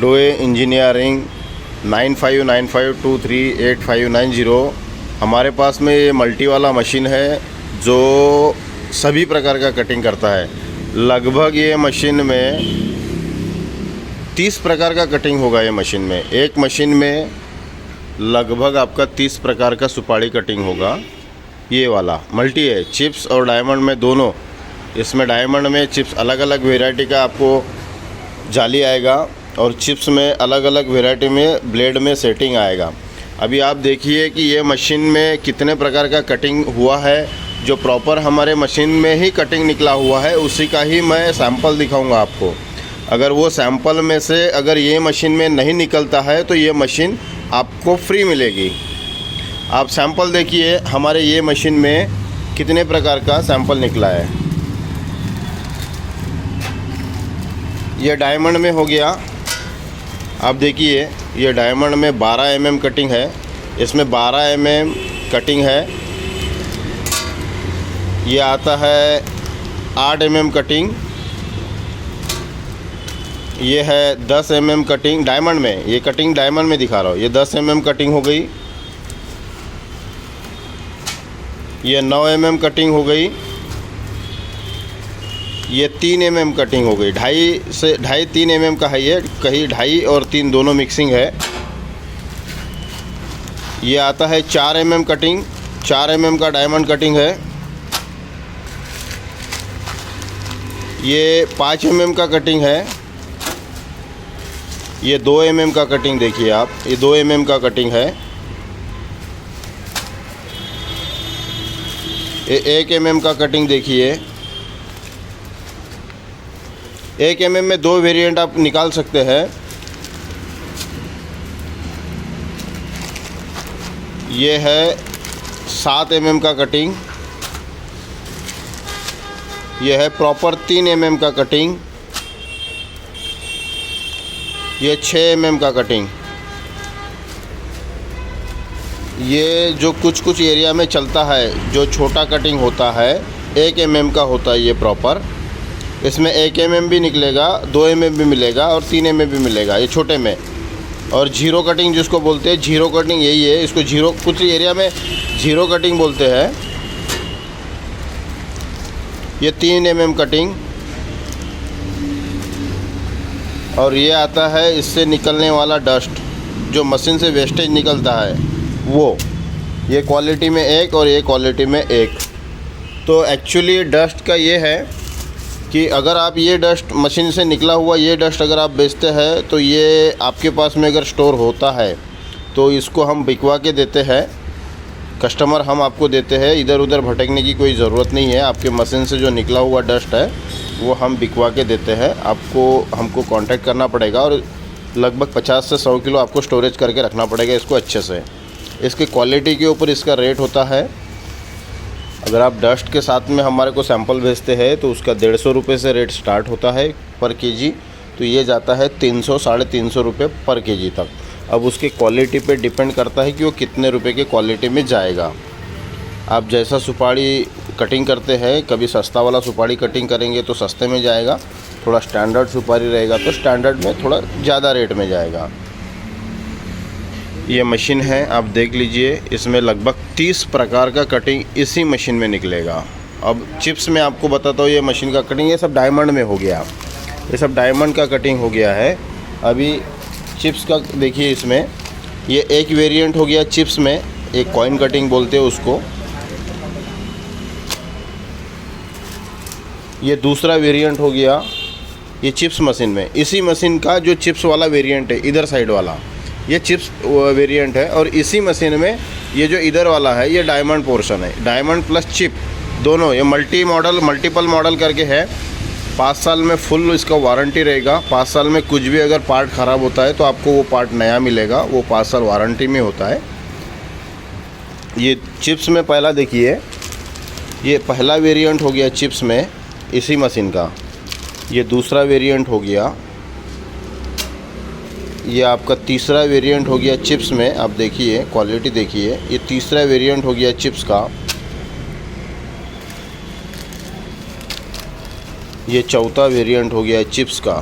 डोए engineering 9595238590। हमारे पास में ये मल्टी वाला मशीन है जो सभी प्रकार का कटिंग करता है। लगभग ये मशीन में 30 प्रकार का कटिंग होगा। ये मशीन में, एक मशीन में लगभग आपका 30 प्रकार का सुपारी कटिंग होगा। ये वाला मल्टी है, चिप्स और डायमंड में दोनों। इसमें डायमंड में चिप्स अलग अलग वेराइटी का आपको जाली आएगा और चिप्स में अलग अलग वेराइटी में ब्लेड में सेटिंग आएगा। अभी आप देखिए कि ये मशीन में कितने प्रकार का कटिंग हुआ है। जो प्रॉपर हमारे मशीन में ही कटिंग निकला हुआ है उसी का ही मैं सैंपल दिखाऊंगा आपको। अगर वो सैंपल में से अगर ये मशीन में नहीं निकलता है तो ये मशीन आपको फ्री मिलेगी। आप सैंपल देखिए हमारे ये मशीन में कितने प्रकार का सैंपल निकला है। ये डायमंड में हो गया। आप देखिए ये डायमंड में 12 mm कटिंग है। इसमें 12 mm कटिंग है। ये आता है 8 mm कटिंग। ये है 10 mm कटिंग डायमंड में। ये कटिंग डायमंड में दिखा रहा हूँ। ये 10 mm कटिंग हो गई। ये 9 mm कटिंग हो गई। ये 3 mm कटिंग हो गई। 2.5-3 mm का है ये, कहीं 2.5 और 3 दोनों मिक्सिंग है। ये आता है 4 mm कटिंग। 4 mm का डायमंड कटिंग है। ये 5 mm का कटिंग है। ये 2 mm का कटिंग देखिए आप, ये 2 mm का कटिंग है। ये 1 mm का कटिंग देखिए। 1 mm में 2 वेरिएंट आप निकाल सकते हैं। ये है 7 mm का कटिंग। ये है प्रॉपर 3 mm का कटिंग। ये 6 mm का कटिंग। ये जो कुछ एरिया में चलता है, जो छोटा कटिंग होता है 1 mm का होता है ये प्रॉपर। इसमें 1 mm भी निकलेगा, 2 mm भी मिलेगा और 3 mm भी मिलेगा ये छोटे में। और जीरो कटिंग जिसको बोलते हैं, जीरो कटिंग यही है। इसको जीरो, कुछ एरिया में जीरो कटिंग बोलते हैं। ये 3 mm कटिंग। और ये आता है इससे निकलने वाला डस्ट, जो मशीन से वेस्टेज निकलता है वो। ये क्वालिटी में एक और ये क्वालिटी में एक। तो एक्चुअली डस्ट का ये है कि अगर आप ये डस्ट मशीन से निकला हुआ ये डस्ट अगर आप बेचते हैं तो ये आपके पास में अगर स्टोर होता है तो इसको हम बिकवा के देते हैं। कस्टमर हम आपको देते हैं। इधर उधर भटकने की कोई ज़रूरत नहीं है। आपके मशीन से जो निकला हुआ डस्ट है वो हम बिकवा के देते हैं। आपको हमको कांटेक्ट करना पड़ेगा और लगभग 50 से 100 किलो आपको स्टोरेज करके रखना पड़ेगा इसको अच्छे से। इसके क्वालिटी के ऊपर इसका रेट होता है। अगर आप डस्ट के साथ में हमारे को सैंपल भेजते हैं तो उसका 150 रुपये से रेट स्टार्ट होता है पर केजी। तो ये जाता है 300-350 रुपये पर केजी तक। अब उसके क्वालिटी पे डिपेंड करता है कि वो कितने रुपए के क्वालिटी में जाएगा। आप जैसा सुपारी कटिंग करते हैं, कभी सस्ता वाला सुपारी कटिंग करेंगे तो सस्ते में जाएगा। थोड़ा स्टैंडर्ड सुपारी रहेगा तो स्टैंडर्ड में थोड़ा ज़्यादा रेट में जाएगा। ये मशीन है, आप देख लीजिए। इसमें लगभग 30 प्रकार का कटिंग इसी मशीन में निकलेगा। अब चिप्स में आपको बताता हूँ ये मशीन का कटिंग। ये सब डायमंड में हो गया। ये सब डायमंड का कटिंग हो गया है। अभी चिप्स का देखिए, इसमें ये एक वेरिएंट हो गया चिप्स में, एक कॉइन कटिंग बोलते हैं उसको। ये दूसरा वेरिएंट हो गया ये चिप्स मशीन में। इसी मशीन का जो चिप्स वाला वेरिएंट है इधर साइड वाला, ये चिप्स वेरिएंट है। और इसी मशीन में ये जो इधर वाला है ये डायमंड पोर्शन है। डायमंड प्लस चिप दोनों। ये मल्टीपल मॉडल करके है। 5 साल में फुल इसका वारंटी रहेगा। 5 साल में कुछ भी अगर पार्ट ख़राब होता है तो आपको वो पार्ट नया मिलेगा। वो 5 साल वारंटी में होता है। ये चिप्स में पहला देखिए, ये पहला वेरिएंट हो गया चिप्स में इसी मशीन का। ये दूसरा वेरिएंट हो गया। ये आपका तीसरा वेरिएंट हो गया चिप्स में। आप देखिए क्वालिटी देखिए। ये तीसरा वेरिएंट हो गया चिप्स का। ये चौथा वेरिएंट हो गया चिप्स का।